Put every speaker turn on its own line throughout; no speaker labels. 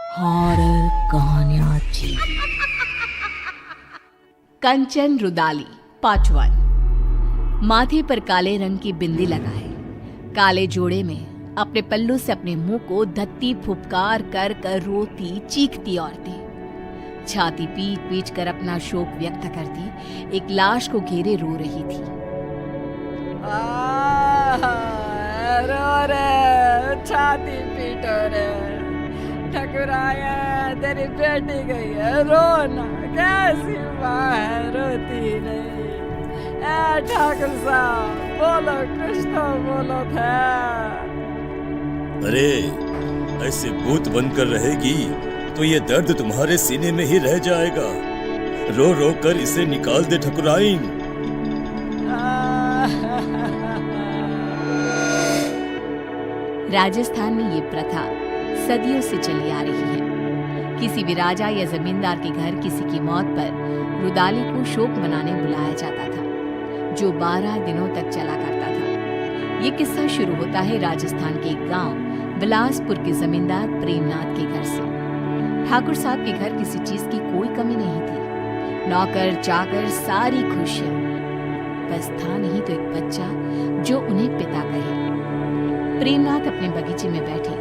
Horror कहानियां जी।
कंचन rudali part 1। माथे पर काले रंग की बिंदी लगाए, काले जोड़े में अपने पल्लू से अपने मुंह को धत्ती फुफकार कर कर रोती चीखती औरतें छाती पीट पीट कर अपना शोक व्यक्त करती एक लाश को घेरे रो रही थी।
रो रे, छाती पीटो रे, ठकुराया तेरी बेटी गई है, रोना कैसी माँ है रोती नहीं। ए ठाकुर साहब बोलो, कुछ तो बोलो था।
अरे ऐसे भूत बनकर रहेगी तो ये दर्द तुम्हारे सीने में ही रह जाएगा। रो रो कर इसे निकाल दे ठकुराइन।
राजस्थान में ये प्रथा सदियों से चली आ रही है। किसी भी राजा या जमींदार के घर किसी की मौत पर रुदाली को शोक मनाने बुलाया जाता था, जो 12 दिनों तक चला करता था। ये किस्सा शुरू होता है राजस्थान के एक गांव बिलासपुर के जमींदार प्रेमनाथ के घर से। ठाकुर साहब के घर किसी चीज की कोई कमी नहीं थी, नौकर चाकर सारी खुशियां, बस था नहीं तो एक बच्चा जो उन्हें पिता कहे। प्रेमनाथ अपने बगीचे में बैठे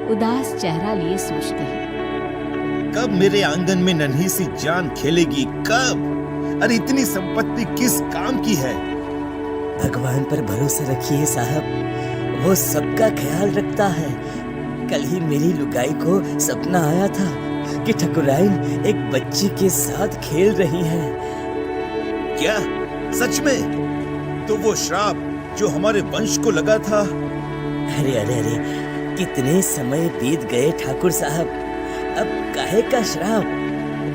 उदास चेहरा लिए सोचते हैं,
कब मेरे आंगन में नन्ही सी जान खेलेगी, कब? अरे इतनी संपत्ति किस काम की है?
भगवान पर भरोसा रखिए साहब, वो सबका ख्याल रखता है। कल ही मेरी लुगाई को सपना आया था कि ठकुराइन एक बच्ची के साथ खेल रही हैं।
क्या सच में? तो वो श्राप जो हमारे वंश को लगा था।
अरे अरे अरे, कितने समय बीत गए ठाकुर साहब, अब काहे का श्राप?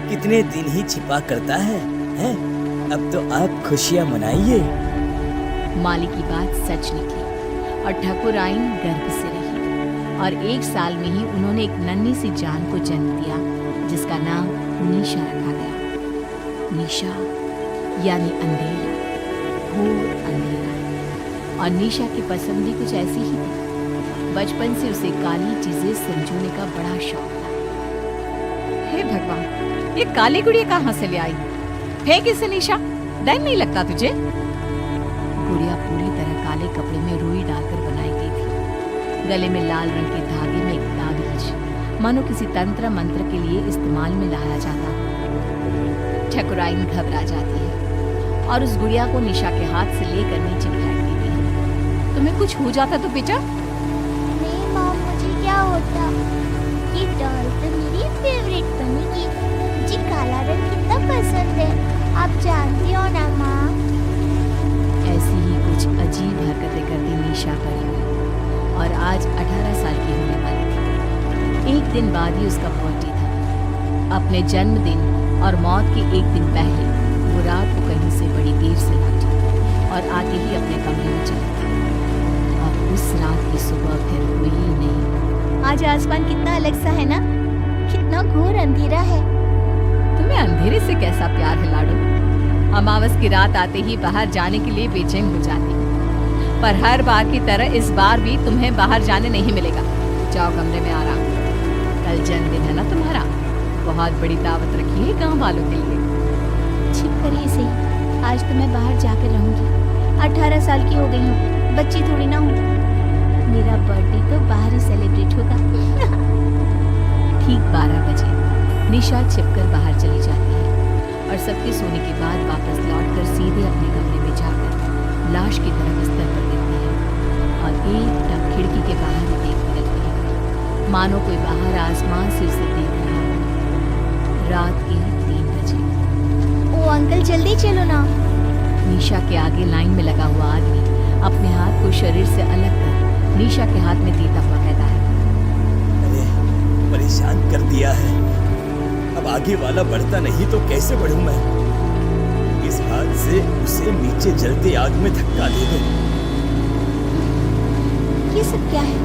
कितने दिन ही छिपा करता है, हैं? अब तो आप खुशियां मनाइए।
माली की बात सच निकली और ठकुराइन गर्भ से रही और 1 साल में ही उन्होंने एक नन्ही सी जान को जन्म दिया, जिसका नाम निशा रखा गया। निशा यानी अंधेरा, घोर अंधेरा। और निशा की पसंद भी कुछ ऐसी ही थी। बचपन से उसे काली चीजें संजोने का बड़ा शौक था। हे भगवान, ये काली गुड़िया कहाँ से ले आई? फेंक इसे निशा, डर नहीं लगता तुझे? गुड़िया पूरी तरह काले कपड़े में रुई डालकर बनाई गई थी। गले में लाल रंग के धागे में एक ताबीज, मानो किसी तंत्र मंत्र के लिए इस्तेमाल में लाया जाता। ठकुराइन घबरा जाती है और उस गुड़िया को निशा के हाथ से लेकर नीचे फेंक देती है। तुम्हें कुछ हो जाता तो बेटा?
नहीं माँ, मुझे क्या होता? ये डॉल तो मेरी फेवरेट बनेगी। मुझे काला रंग कितना पसंद है, आप जानती हो ना माँ।
ऐसी ही कुछ अजीब हरकतें करती निशा बड़ी हुई और आज 18 साल की होने वाली थी। एक दिन बाद ही उसका बर्थडे था। अपने जन्मदिन और मौत के एक दिन पहले वो रात को कहीं से बड़ी देर से लौटी और आते ही अपने कमरे में चली गई। और उस रात की सुबह फिर हुई ही नहीं।
आज आसमान कितना अलग सा है ना, कितना घोर अंधेरा है।
तुम्हें अंधेरे से कैसा प्यार है लाडो? अमावस की रात आते ही बाहर जाने के लिए बेचैन हो जाती, पर हर बार की तरह इस बार भी तुम्हें बाहर जाने नहीं मिलेगा। जाओ कमरे में आराम करो। कल जन्मदिन है ना तुम्हारा, बहुत बड़ी दावत रखी है गांव वालों के लिए।
छिप करिए सही, आज तो मैं बाहर जाकर रहूंगी। 18 साल की हो गई हूँ, बच्ची थोड़ी ना हूँ। मेरा बर्थडे तो बाहर ही सेलिब्रेट होगा।
ठीक 12 बजे निशा छिपकर बाहर चली जाती है और सबके सोने के बाद वापस लौटकर सीधे अपने कमरे में जाकर लाश की तरफ बिस्तर पर गिरती है और एकदम खिड़की के बाहर ही देखने लगती है, मानो कोई बाहर आसमान से उसे देख रहा हो। रात के 3 बजे।
ओ अंकल, जल्दी चलो ना।
निशा के आगे लाइन में लगा हुआ आदमी अपने हाथ को शरीर से अलग कर निशा के हाथ में देता हुआ कहता है,
अरे परेशान कर दिया है, अब आगे वाला बढ़ता नहीं तो कैसे बढ़ूं मैं? इस हाथ से उसे नीचे जलते आग में धक्का दे दे।
ये सब क्या है?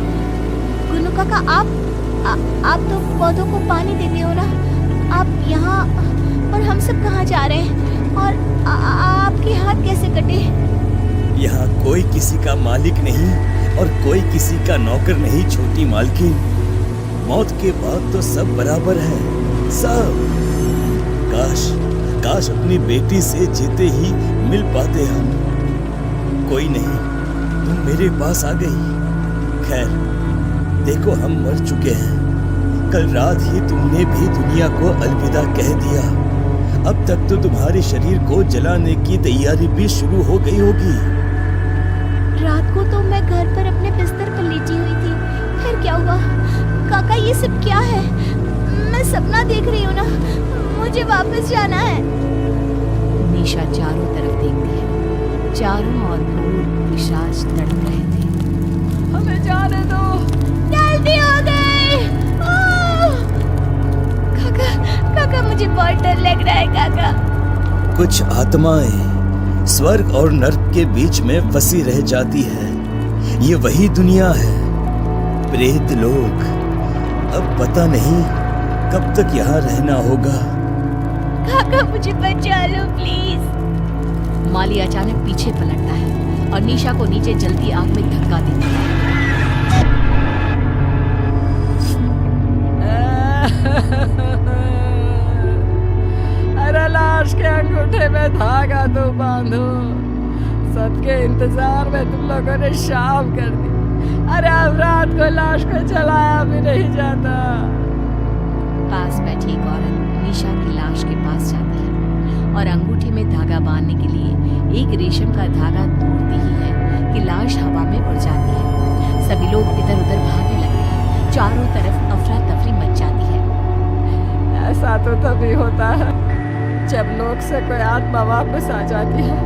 गुनु काका, आप तो पौधों को पानी देते हो ना, आप यहाँ, और हम सब कहाँ जा रहे हैं? और आपके हाथ कैसे कटे?
यहाँ कोई किसी का मालिक नहीं और कोई किसी का नौकर नहीं छोटी मालकिन।
मौत के बाद तो सब बराबर है, सब। काश काश अपनी बेटी से जीते ही मिल पाते हम। कोई नहीं, तुम मेरे पास आ गई। खैर, देखो हम मर चुके हैं। कल रात ही तुमने भी दुनिया को अलविदा कह दिया। अब तक तो तुम्हारे शरीर को जलाने की तैयारी भी शुरू हो गई होगी।
रात को तो मैं घर पर अपने बिस्तर पर लेटी हुई थी। फिर क्या हुआ? काका, ये सब क्या है? मैं सपना देख रही हूँ ना, मुझे वापस जाना है।
निशा चारों तरफ देखती है। चारों ओर भूत पिशाच तड़प रहे थे।
हमें जाने दो।
जल्दी हो गई। काका, काका, मुझे बहुत डर लग रहा है काका।
कुछ आत्माएं स्वर्ग और नर्क के बीच में फंसी रह जाती है। ये वही दुनिया है, प्रेत लोग। अब पता नहीं कब तक यहाँ रहना होगा।
काका, मुझे बचा लो प्लीज।
माली अचानक पीछे पलटता है और निशा को नीचे जलती आग में धक्का देता है।
अरे लाश के अंगूठे में धागा तो बांधो। सबके इंतजार में तुम लोगों ने शाम कर दी। अरे अब रात को लाश को जलाया भी नहीं जाता।
पास बैठी एक औरत निशा की लाश के पास जाती है और अंगूठी में धागा बांधने के लिए एक रेशम का धागा तोड़ती ही है कि लाश हवा में उड़ जाती है। सभी लोग इधर उधर भागने लगते हैं। चारों तरफ अफरा तफरी मच जाती है।
ऐसा तो तभी होता है जब लोग से कोई आत्मा वापस आ जाती है।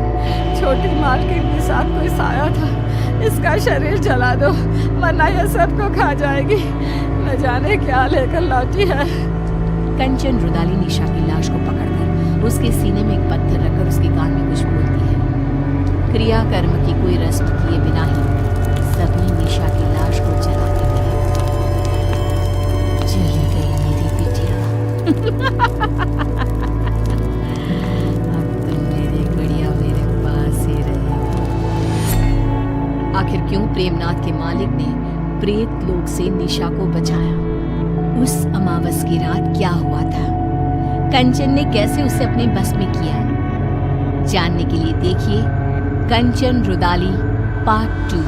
छोटी मालकिन के साथ कोई साया था। इसका शरीर जला दो वरना ये सबको खा जाएगी। न जाने क्या लेकर लौटी है।
कंचन रुदाली निशा की लाश को पकड़कर उसके सीने में एक पत्थर रखकर उसके कान में कुछ बोलती है। क्रिया कर्म की कोई रस्ट किए बिना ही सभी निशा की लाश को जला देते हैं। चली गई मेरी बिटिया। अब तो मेरी गुड़िया मेरे पास ही रहेगी। आखिर क्यों प्रेमनाथ के मालिक ने प्रेत लोक से निशा को बचाया? उस अमावस की रात क्या हुआ था? कंचन ने कैसे उसे अपने बस में किया? जानने के लिए देखिए कंचन रुदाली पार्ट 2।